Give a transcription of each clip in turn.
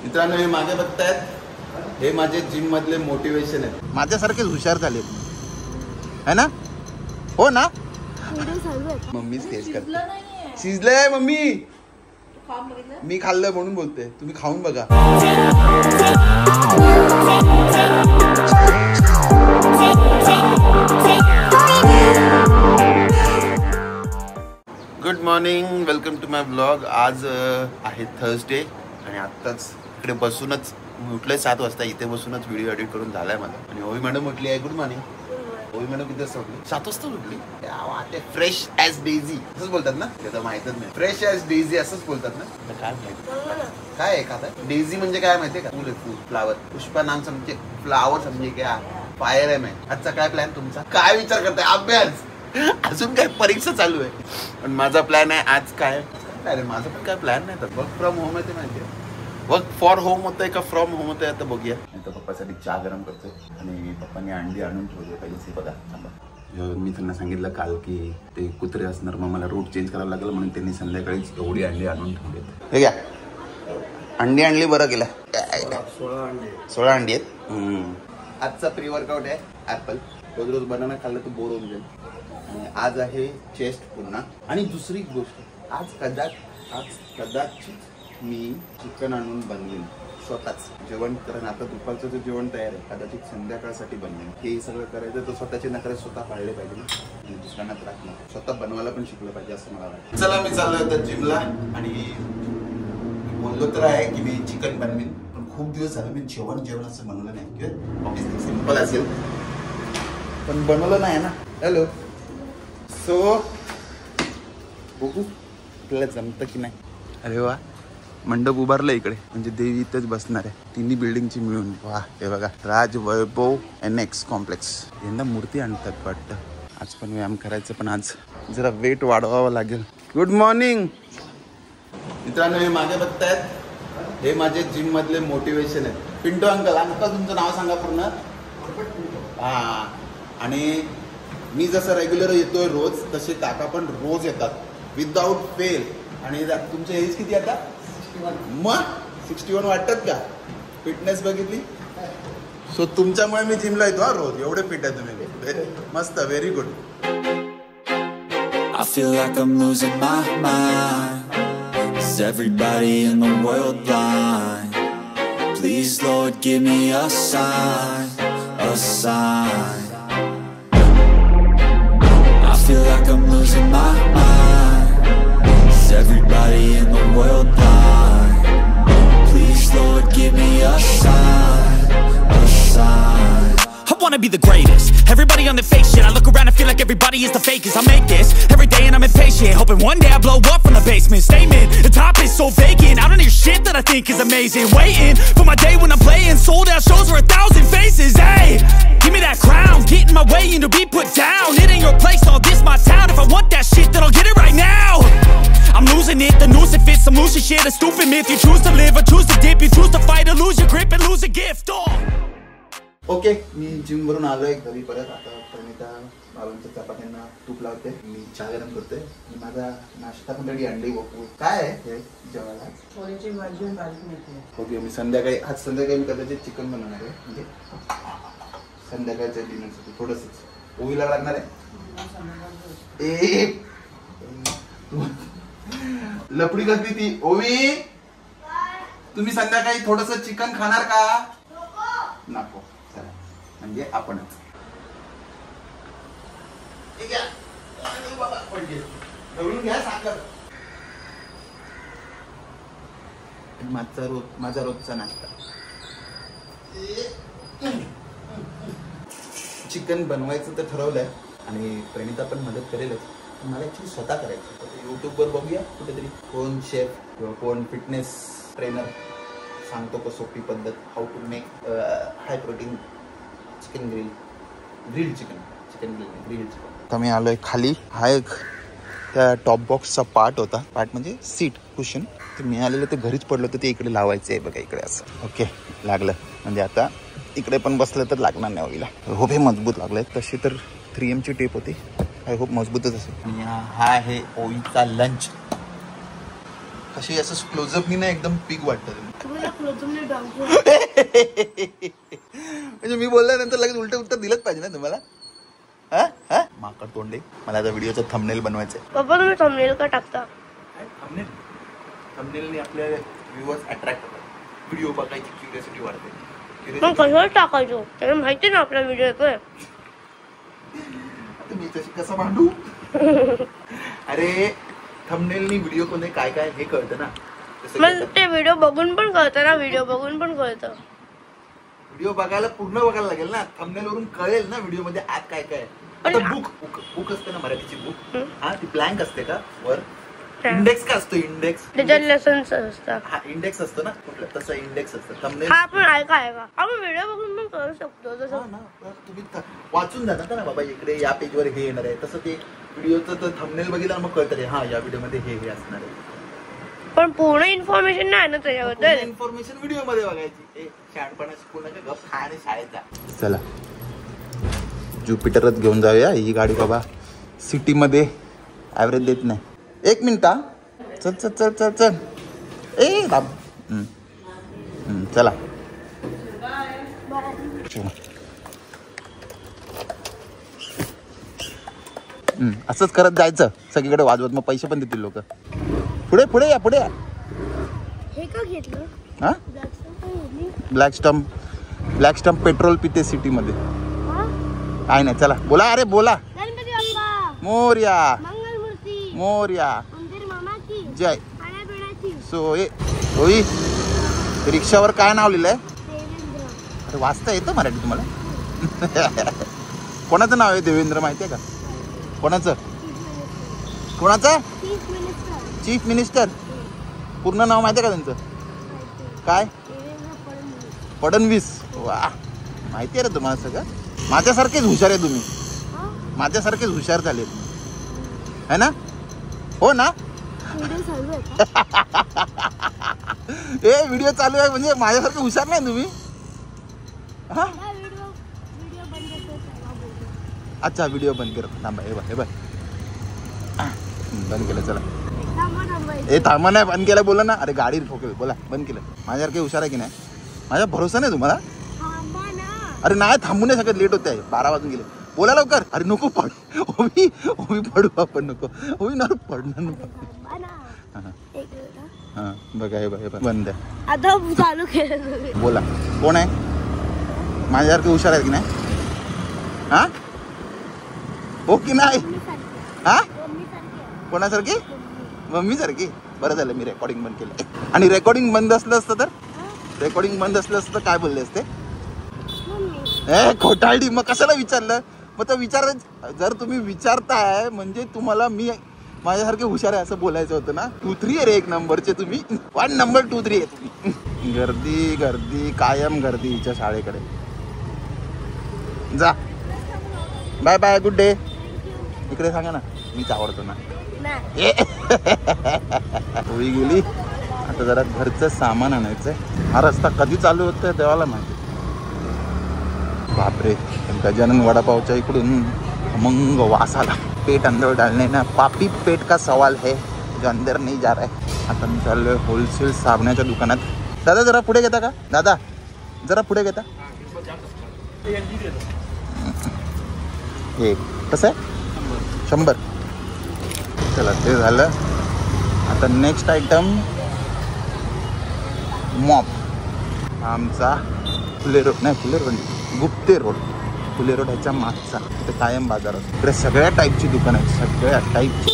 मित्रांनो हे मागे बघतायत हे माझे जिम मधले मोटिवेशन आहेत. माझ्यासारखेच हुशार झाले है ना? हो ना? मम्मीच तेच करते. शिजलंय मम्मी. मी खाल्लं म्हणून बोलते. तुम्ही खाऊन बघा. Good morning, welcome to my blog. आज आहे थर्सडे आणि आत्ताच इकडे बसूनच उठलोय 7 वाजता. इथे बसूनच व्हिडिओ एडिट करून झालाय मला. आणि ओवी मॅडम उठली आहे. Good morning. ओवी मॅडम किती वाजता उठली? 7 वाजता उठली. फ्रेश ॲज डेझी असंच बोलतात ना? ते तर माहितच नाही. फ्रेश ॲज डेझी असंच बोलतात ना? काय माहिती काय आहे का? डेझी म्हणजे काय माहितीये का? फुल फुल फ्लावर. पुष्पा नाम समजे फ्लावर समजे क्या फायर आहे. आजचा काय प्लॅन तुमचा? काय विचार करताय? अभ्यास अजून काय परीक्षा चालू आहे. पण माझा प्लॅन आहे आज काय अरे माझा पण काय प्लॅन नाही. तर वर्क फ्रॉम होम आहे. ते माहिती आहे वर्क फॉर होम होतंय का फ्रॉम होम होतंय आता बघूया. तर पप्पासाठी चहा गरम करतोय आणि पप्पांनी अंडी आणून ठेवली पहिलीच. बघा मी त्यांना सांगितलं काल की ते कुत्रे असणार मग मला रूट चेंज करावं लागेल म्हणून त्यांनी संध्याकाळीच एवढी अंडी आणून ठेवली. हे घ्या अंडी आणली. बरं केलं. 16 अंडी आहेत. आजचा प्री वर्कआउट आहे ॲपल. रोज रोज बनाना खाल्लं तर बोर होऊन जाईल. आज आहे चेस्ट पुन्हा. आणि दुसरी गोष्ट आज कदाचित मी चिकन आणून बनवेन स्वतःच जेवण. कारण आता दुपारचं जे जेवण तयार आहे कदाचित संध्याकाळसाठी बनवेन. हे सगळं करायचं तर स्वतःचे नखरे स्वतः पाळले पाहिजे ना. आणि दुसऱ्यांना त्रास नाही. स्वतः बनवायला पण शिकलं पाहिजे असं मला वाटतं. चला मी चाललोय आता जिमला. आणि बोललो तर आहे की मी चिकन बनवेन पण खूप दिवस झालं मी जेवण असं बनवलं नाही. ऑब्विसली सिम्पल असेल पण बनवलं नाही ना. हॅलो सो बघू आपल्याला जमतं की नाही. अरे वा मंडप उभारलं इकडे म्हणजे देवी इथेच बसणार आहे. तिन्ही बिल्डिंगची मिळून. वा हे बघा राज वैभव NX कॉम्प्लेक्स. यंदा मूर्ती आणतात वाटतं. आज पण व्यायाम करायचं पण आज जरा वेट वाढवावं लागेल. गुड मॉर्निंग मित्रांनो हे मागे बघतायत हे माझे जिम मधले मोटिवेशन आहेत. पिंटो अंकल. अंकल तुमचं नाव सांगा पूर्ण. हा आणि मी जसं रेग्युलर येतोय रोज तसे काका पण रोज येतात विदाउट फेल. आणि तुमचं एज किती आता? मग 61 वाटतात का? फिटनेस बघितली. सो तुमच्यामुळे मी जिमला येतो हा रोज. एवढे फिट आहे तुम्ही. मस्त. Very good. I feel like I'm losing my mind. Is everybody in the world blind? Please Lord give me a sign, a sign. I feel like I'm losing my mind. Is everybody in the world blind? Please Lord give me a sign, a sign. I wanna be the greatest. Everybody on the fake shit. I look around and feel like everybody is the fakest. I make this every day and I'm impatient, hoping one day I blow up from the basement. Statement, the top is so vacant. I don't hear shit that I think is amazing. Waiting for my day when I'm playing sold out shows for 1,000 faces. Hey, give me that crown, get in my way and to be put down. It ain't your place, all this my town. If I want that shit, then I'll get it right now. I'm losing it, the noose it fits. Some losing shit, a stupid myth. You choose to live or choose to dip. You choose to fight or lose your grip and lose a gift. Okay me gym वरून आलोय घरी परत. आता प्रणिता बाबांच्या चपात्यांना तूप लावते. मी चहा गरम करतोय. माझा नाश्ता पण रेडी. अंडी गोकू काय आहे हे जेवायला? छोलेची भाजी आणि भाजी मिळते. ओके मी संध्याकाळी आज संध्याकाळी मी कदाचित चिकन बनवणार आहे. म्हणजे संध्याकाळच्या डिनरसाठी थोडंसंच. ओवीला लागणार आहे. लपडी कसली ती. ओवी तुम्ही संध्याकाळी थोडंसं चिकन खाणार का? नको. म्हणजे आपणच घ्या साखर. माझा रोजचा नाश्ता. चिकन बनवायचं तर ठरवलंय आणि प्रणिता पण मदत करेलच. मला ऍक्च्युली स्वतः करायचं. युट्यूबवर बघूया कुठेतरी कोण शेफ किंवा कोण फिटनेस ट्रेनर सांगतो का सोपी पद्धत how to make high protein chicken grilled chicken. आता मी आलोय खाली. हा एक त्या टॉप बॉक्सचा पार्ट होता. पार्ट म्हणजे सीट कुशन. ते मिळालेलं ते घरीच पडलं होतं. ते इकडे लावायचं आहे बघा इकडे असं. ओके लागलं. म्हणजे आता इकडे पण बसलं तर लागणार नाही ओवीला. होप हे मजबूत लागलंय. तशी तर 3Mची टेप होती. आय होप मजबूतच असेल. आणि हा आहे ओवीचा लंच. कशी असं क्लोजअप नाही एकदम पिग वाटतं. म्हणजे मी बोलल्यानंतर लगेच उलट दिलंच पाहिजे ना तुम्हाला. माकड तोंडे, मला आता व्हिडिओचा थंबनेल बनवायचं आहे. पप्पा तुम्ही थंबनेल का टाकता? थंबनेलने आपल्या व्ह्यूअर्स अट्रॅक्ट होतात, व्हिडिओ बघायची क्युरियोसिटी वाढते. मग कशावर टाकायचो? त्याला माहिती ना आपला व्हिडिओ येतोय. मी तशी कसं भांडू? अरे थंबनेलनी व्हिडिओ कोणी काय काय हे कळतं ना. मग ते व्हिडिओ बघून पण कळतं ना, व्हिडिओ बघून पण कळतं. व्हिडिओ बघायला पूर्ण बघायला लागेल ना, थंबनेल वरून कळेल ना व्हिडिओ मध्ये आत काय काय. बुक असते ना मराठीची बुक, हा ती ब्लँक असते का वर? इंडेक्स का असतो? इंडेक्स त्याच्यात लेसन्स असतात. हा इंडेक्स असतो ना कुठलं, तसं इंडेक्स असतं. थंबनेल हा पण ऐका आपण व्हिडिओ बघून पण करू शकतो. जसं तुम्ही वाचून जाणार ना बाबा, इकडे या पेजवर हे येणार आहे, तसं ते व्हिडिओचं थंबनेल बघितलं मग कळतं रे हा या व्हिडिओ मध्ये हे असणार आहे. पण पूर्ण इन्फॉर्मेशन नाही ना त्याच्याबद्दल. इन्फॉर्मेशन व्हिडिओ मध्ये बघायची. शहाणपणा शिकू नका, गप खा आणि शाळेत जा. चला ज्युपिटरच घेऊन जाऊया. ही गाडी बाबा सिटी मध्ये ऍव्हरेज देत नाही. 1 मिनिट. चल चल चल चल चल. ए बाब चला असंच करत जायचं सगळीकडे वाजवत, मग पैसे पण देतील लोक. पुढे पुढे या, पुढे या. हे का घेतलं? हा ब्लॅक स्टम्प पेट्रोल पिते सिटी मध्ये. काय नाही, चला बोला. अरे बोला. मोरया मोरया जय. सोई रिक्षावर काय नाव लिहिलंय? अरे वाचता येतं मराठी तुम्हाला? कोणाचं नाव आहे देवेंद्र माहिती आहे का? कोणाचं? Chief minister. पूर्ण नाव माहिती आहे का त्यांचं? काय? फडणवीस. वा माहिती आहे रे तुम्हाला सगळं. माझ्यासारखेच हुशार आहे तुम्ही, माझ्यासारखेच हुशार झाले है ना? हो ना? ए व्हिडिओ चालू आहे म्हणजे माझ्यासारखे हुशार नाही तुम्ही? हा अच्छा व्हिडिओ बंद कर. थांबा. हे बाय बंद केलं. चला ए थांबा. नाही बंद केलं बोला ना. अरे गाडी ठोकेल. बोला बंद केलं. माझ्यासारखे हुशार आहे की नाही? माझा भरोसा नाही तुम्हाला? अरे नाही थांबू नाही शकत, लेट होते आहे. 12 वाजून गेले. बोला लवकर. अरे नको पड. ओवी पडू आपण. नको ओवी ना पडणार नको. हा बघा हे बघा बंद आहे. आता चालू केलं. बोला कोण आहे? माझ्यासारखे हुशार आहे की नाही? हा हो की नाही? हा कोणासारखी? मम्मी सारखी. बरं झालं मी रेकॉर्डिंग बंद केलं. आणि रेकॉर्डिंग बंद असलं असतं तर? रेकॉर्डिंग बंद असलं असतं तर काय बोलले असते? खोटाळडी. मग कशाला विचारलं? मग तो विचार, जर तुम्ही विचारताय म्हणजे तुम्हाला मी माझ्यासारखे हुशार आहे असं बोलायचं होतं ना. 2-3 आहे रे 1 नंबरचे तुम्ही. 1 नंबर 2-3 आहे तुम्ही. गर्दी गर्दी कायम गर्दी हिच्या शाळेकडे. जा बाय बाय गुड डे. इकडे सांगा ना मीच आवडतो ना. होळी गेली. आता जरा घरचं सामान आणायचंय. हा रस्ता कधी चालू होतोय देवाला माहिती. बापरे गजानन वडापावच्या इकडून खमंग वास आला. पेट अंदर डालने ना पापी पेट का सवाल है जो अंदर नहीं जा रहा है. आता मी चाललोय होलसेल साबणाच्या दुकानात. दादा जरा पुढे घेता का? दादा जरा पुढे घेता. हे कसं आहे? 100. चला ते झालं. आता नेक्स्ट आयटम मॉप. आमचा फुले रोड नाही, फुले रोड गुप्ते रोड. फुले रोड ह्याच्या मागचा ते कायम बाजार असतो. इकडे सगळ्या टाईपची दुकानं आहेत, सगळ्या टाईपची.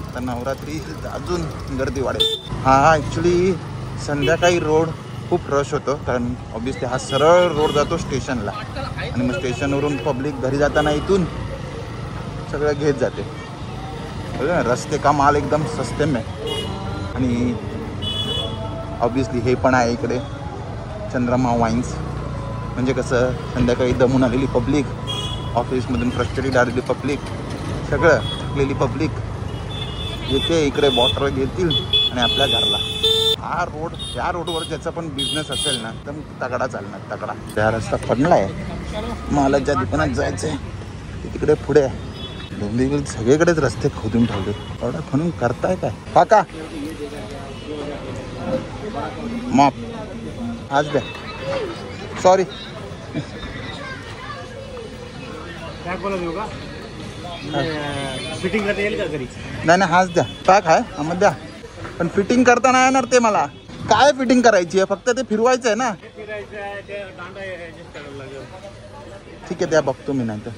आता नवरात्री अजून गर्दी वाढेल. हा ॲक्च्युली संध्याकाळी रोड खूप रश होतो, कारण ऑब्विसली हा सरळ रोड जातो स्टेशनला. आणि मग स्टेशनवरून पब्लिक घरी जाताना इथून सगळं घेत जाते. रस्ते का माल एकदम सस्ते में. आणि ऑब्विसली हे पण आहे इकडे चंद्रमा वाईन्स. म्हणजे कसं संध्याकाळी दमून आलेली पब्लिक, ऑफिसमधून फ्रस्ट्रेटेड आलेली पब्लिक, सगळं थकलेली पब्लिक येते इकडे बॉटल घेतील आणि आपल्या घरला. हा रोड, या रोडवर ज्याचा पण बिझनेस असेल ना एकदम तगडा चालणार, तगडा. त्या रस्ता पडला आहे. मला ज्या दुकानात जायचं आहे ते तिकडे पुढे आहे. डोंबिवलीत सगळीकडेच रस्ते खोदून ठेवले. एवढा म्हणून करताय काय काका? मॉप आज द्या. सॉरी फिटिंग करता येईल का घरी? नाही हाच द्या. पॅक आहे मग द्या. पण फिटिंग करता नाही येणार ते मला. काय फिटिंग करायची आहे? फक्त ते फिरवायचं आहे ना. ठीक आहे द्या बघतो मी नंतर.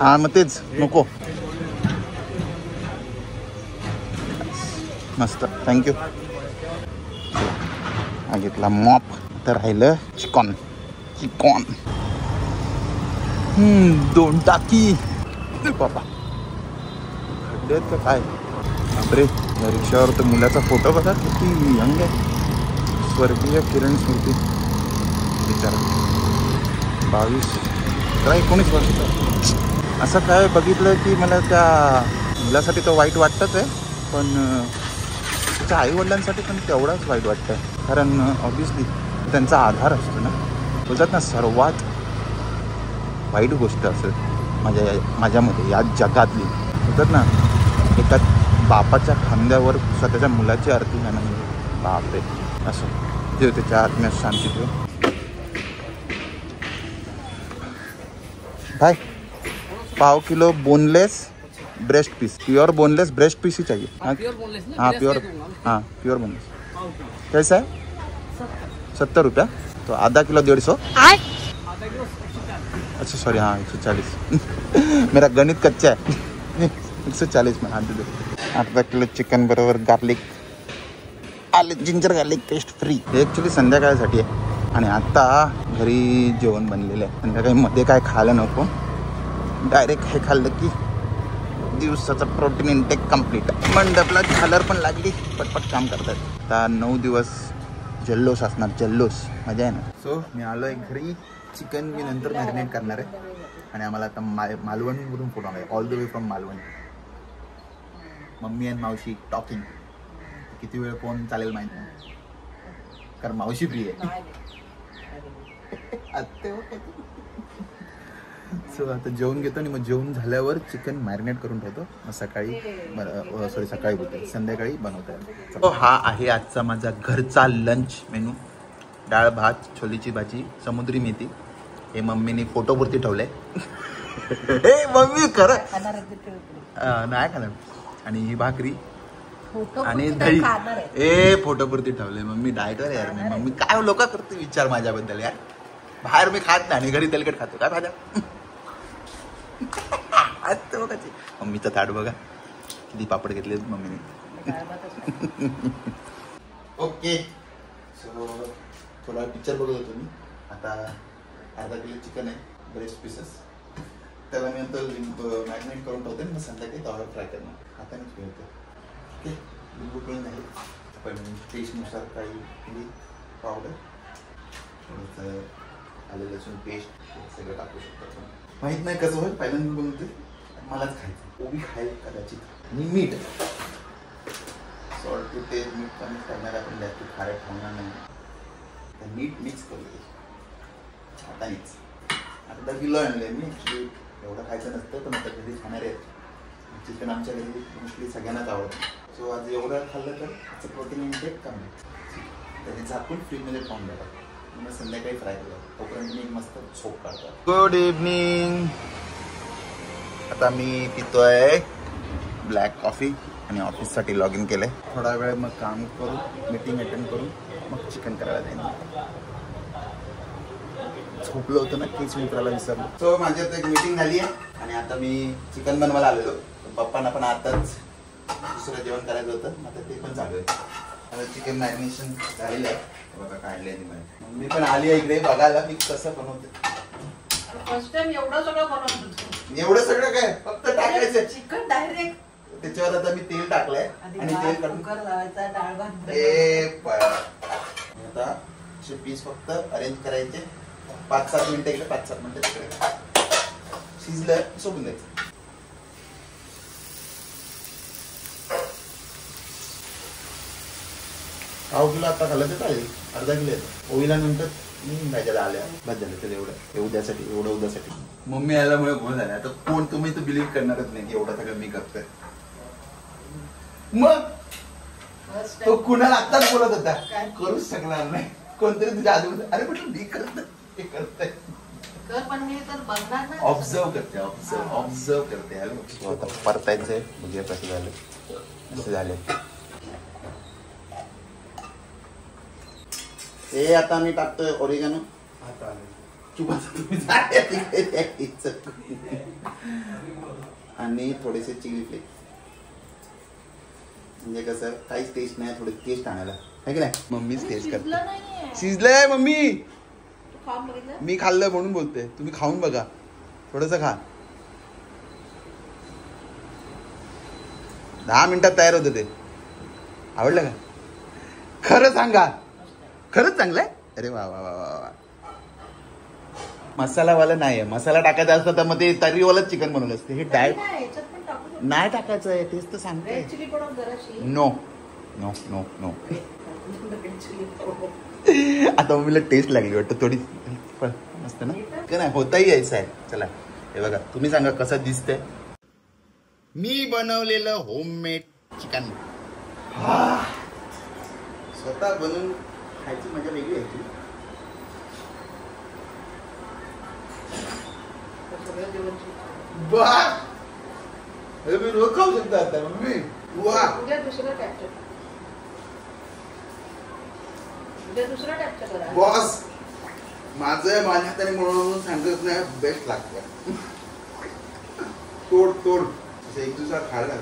हा मग तेच नको. मस्त थँक्यू. हा घेतला मॉप. तर राहिलं चिकन. 2 टाकी. बाबा खड्डे का काय? बापरे. या रिक्षावर तर मुलाचा फोटो बघा किती यंग आहे. स्वर्गीय किरण स्मृती बिचारा 22 का 19 वर्षाचा. असं काय बघितलं की मला त्या मुलासाठी तर वाईट वाटतंच आहे. पण त्याच्या आईवडिलांसाठी पण तेवढाच वाईट वाटतं आहे. कारण ऑब्व्हियसली त्यांचा आधार असतो ना. बोलतात ना सर्वात वाईट गोष्ट असेल माझ्यामध्ये या जगातली बोलतात ना एका बापाच्या खांद्यावर स्वतःच्या मुलाची आरती घालणं. बापरे. असं देव त्याच्या आत्म्यात शांती ठेव. भाई 1/2 kilo boneless breast piece. Pure boneless breast piece ही चाहिए. हाँ प्योर. हाँ प्योर बोनलेस. कैसा है? 70 रुपया. तो आधा किलो 150. अच्छा सॉरी हाँ 140. मेरा गणित कच्चा है. 140 में. हाँ दे दो. अर्धा किलो चिकन बरोबर garlic ginger garlic paste free. हे ॲक्च्युली संध्याकाळसाठी आहे. आणि आता घरी जेवण बनलेलं आहे. संध्याकाळी मध्ये काय खायला नको. डायरेक्ट हे खाल्लं की दिवसाचा प्रोटीन इंटेक कंप्लीट. मंडपला झालर पण लागली. पटपट काम करतात. आता 9 दिवस जल्लोष असणार. जल्लोष मजा आहे ना. सो मी आलो आहे घरी. चिकन मी नंतर मॅरिनेट करणार आहे. आणि आम्हाला आता मालवणवरून फोटो आहे. All the way from Malvan. Mummy आणि मावशी टॉकिंग. किती वेळ फोन चालेल माहीत नाही कारण मावशी फ्री आहे. सो आता जेवण घेतो आणि मग जेवण झाल्यावर चिकन मॅरिनेट करून ठेवतो. मग सकाळी बोलतो संध्याकाळी बनवतो. हा आहे आजचा माझा घरचा लंच मेनू. डाळ भात छोलीची भाजी समुद्री मेथी. हे मम्मीने फोटोपुरती ठेवलंय. हे मम्मी खरं नाही खाणार. आणि ही भाकरी आणि दही. ए फोटोपुरती ठेवलंय. मम्मी डाएटवर यार. मी मम्मी काय लोक करते विचार माझ्याबद्दल यार. बाहेर मी खात नाही आणि घरी तेलकट खातो. काय फायदा. बघायची मम्मीचं ताट बघा किती पापड घेतले मम्मीने. ओके सो थोडा पिक्चर बघत होतो मी. आता अर्धा किलो चिकन आहे ब्रेस्ट पीसेस. त्याला मी नंतर मॅरिनेट करून ठेवते. मग संध्याकाळी तवा फ्राय करणार. हातानेच घेतो. ओके लिंबू पिळून झाले. पण टेस्टनुसार काही पावडर थोडंसं आलं लसूण पेस्ट सगळं टाकू शकतो. माहीत नाही कसं होईल. पहिल्यांदा बनवते मलाच खायचं. ओबी खाईल कदाचित. आणि मीठ सॉल्ट टू टेस्ट. मीठ कमी करणार आपण जास्त खारट खाणार नाही. तर मीठ मिक्स करू आता मीच. अर्धा किलो आणले मी. ॲक्च्युली एवढं खायचं नसतं पण आता घरी खाणार आहेत. चिकन आमच्या घरी मोस्टली सगळ्यांनाच आवडतं. सो आज एवढं खाल्लं तर त्याचं प्रोटीन इंटेक कमी. त्याने झाकून फ्रीजमध्ये ठेवून द्यावा. मग संध्याकाळी फ्राय केलं. तोपर्यंत मी मस्त झोप काढतो. Good evening. आता मी पितोय ब्लॅक कॉफी आणि ऑफिससाठी लॉग इन केलंय. थोडा वेळ मग काम करून मीटिंग अटेंड करून मग चिकन करायला जाईल. झोपलो होतं ना केस मित्राला विसरलो. सो माझी आता एक मीटिंग झाली आहे आणि आता मी चिकन बनवायला आलेलो. पप्पांना पण आताच दुसरं जेवण करायचं होतं. आता ते पण चालू आहे. आता चिकन मॅरिनेशन झालेलं आहे. बघा काढले मी पण आली आहे इकडे बघायला मी कसं बनवते. फर्स्ट टाइम एवढं सगळं बनवतो. एवढं सगळं काय फक्त टाकायचं चिकन डायरेक्ट. त्याच्यावर आता मी तेल टाकलंय आणि तेल काढून कुकर लावायचा. डाळ भात आता पीस फक्त अरेंज करायचे. 5-7 मिनिटं इकडे 5-7 मिनिटं तिकडे. शिजलं सोडून द्यायचं. पाव किलो आता खाल्लं तर चालेल. अर्धा किलो येतो. ओवीला नंतर भाज्याला आल्या बस झालं. तर एवढं उद्यासाठी मम्मी आल्यामुळे गोळ झाला. आता कोण तुम्ही तर बिलीव्ह करणारच नाही की एवढं सगळं मी करतोय. मग तो कुणाला आत्ताच बोलत होता काय करूच शकणार नाही. कोणतरी तुझ्या आजूबाजू अरे म्हटलं मी करत हे करताय पण मी तर बघणार नाही. ऑब्झर्व करते आता परतायचंय बघूया कसं झालं. असं झालं हे आता मी टाकतोय ओरिगानो आणि थोडेसे चिली फ्लेक्स म्हणजे कसं काहीच टेस्ट नाही थोडी टेस्ट आणायला आहे की नाही. मम्मीच टेस्ट करते. शिजलंय मम्मी. मी खाल्लं म्हणून बोलते. तुम्ही खाऊन बघा थोडस खा. 10 मिनिटात तयार होतं ते. आवडलं का खरं सांगा. खरंच चांगलंय. अरे वा वा वा वा. मसालावाला नाहीये. मसाला टाकायचा असतं तर मग ते तर्रीवालंच चिकन बनवलं असते. हे डायरेक्ट नाही टाकायचं आहे. तेच तर सांगते. No no no no. आता मम्मीला टेस्ट लागली वाटतं थोडी मस्त ना. नाही होताही यायचं आहे. चला हे बघा तुम्ही सांगा कसं दिसतंय. मी बनवलेलं होममेड चिकन. स्वतः बनवून खायची मजा वेगळी आहे. मी रोज खाऊ शकतो आता मम्मी. बॉस माझं माझ्या हाताने म्हणून सांगत नाही. बेस्ट लागतं. तोड एक दिवसात खायला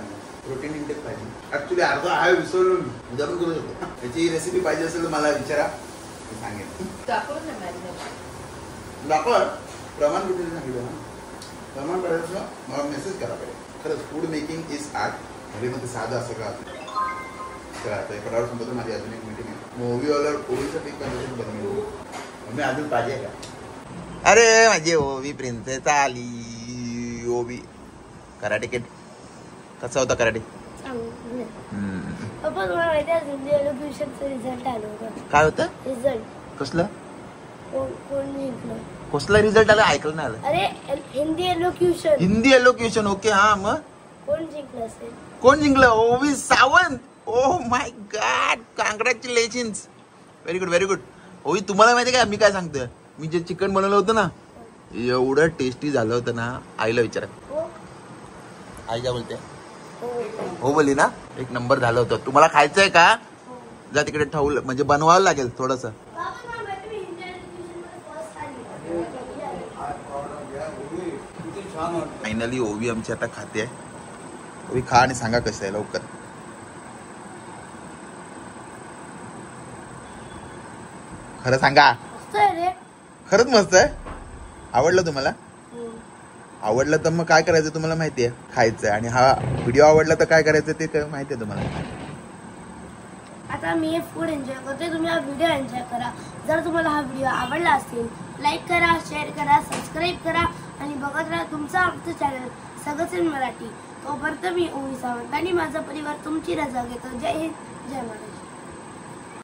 प्रोटीन इंटेक पाहिजे. ऍक्च्युली अर्धा आहे विसरून उद्या पण करू शकतो. याची रेसिपी पाहिजे असेल तर मला विचारा मी सांगेन. दाखवा प्रमाण कुठे सांगितलं ना. प्रमाण करायचं मला मेसेज करा पाहिजे. खरंच फूड मेकिंग इज आर्ट. हवेमध्ये साधं असं का चला आता एका संपत माझी अजून एक मीटिंग आहे. ओवीसाठी कंडिशन बनवली. मी अजून पाहिजे का. अरे माझी ओवी प्रिन्सेस आली. ओवी कराटे किड कसा होता कराटे. रिझल्ट आलं होतं. काय होतं रिझल्ट कसलं कोण जिंकलं. कसला रिझल्ट आला ऐकलं नाही आलं. अरे हिंदी एलोक्युशन. हिंदी एलोक्युशन. ओके हा मग कोण जिंकलं असेल. कोण जिंकलं. ओवी Sawant. Oh my God congratulations. Very good very good. ओवी तुम्हाला माहिती का मी काय सांगतोय. मी जे चिकन बनवलं होतं ना एवढं टेस्टी झालं होतं ना. आईला विचारा. आई काय बोलते. हो बोलली ना. एक नंबर झालं होतं. तुम्हाला खायचंय का जा तिकडे ठेवलं म्हणजे बनवावं लागेल थोडस. फायनली ओवी आमची आता खाते आहे. ओवी खा आणि सांगा कसं आहे लवकर. खरं सांगा. खरंच मस्त आहे. आवडलं तुम्हाला. आवडलं तर मग काय करायचं तुम्हाला माहितीये. खायचं. आणि हा व्हिडिओ आवडला तर काय करायचं ते माहितीये तुम्हाला. आता मी हे फूड एन्जॉय करते. तुम्ही हा व्हिडिओ एन्जॉय करा. जर तुम्हाला हा व्हिडिओ आवडला असेल लाईक करा शेअर करा सबस्क्राईब करा आणि बघत राहा तुमचं आमचं चॅनल सगळंच इन मराठी. तोपर्यंत मी ओवी सावंत आणि माझा परिवार तुमची रजा घेतो. जय हिंद जय महाराष्ट्र.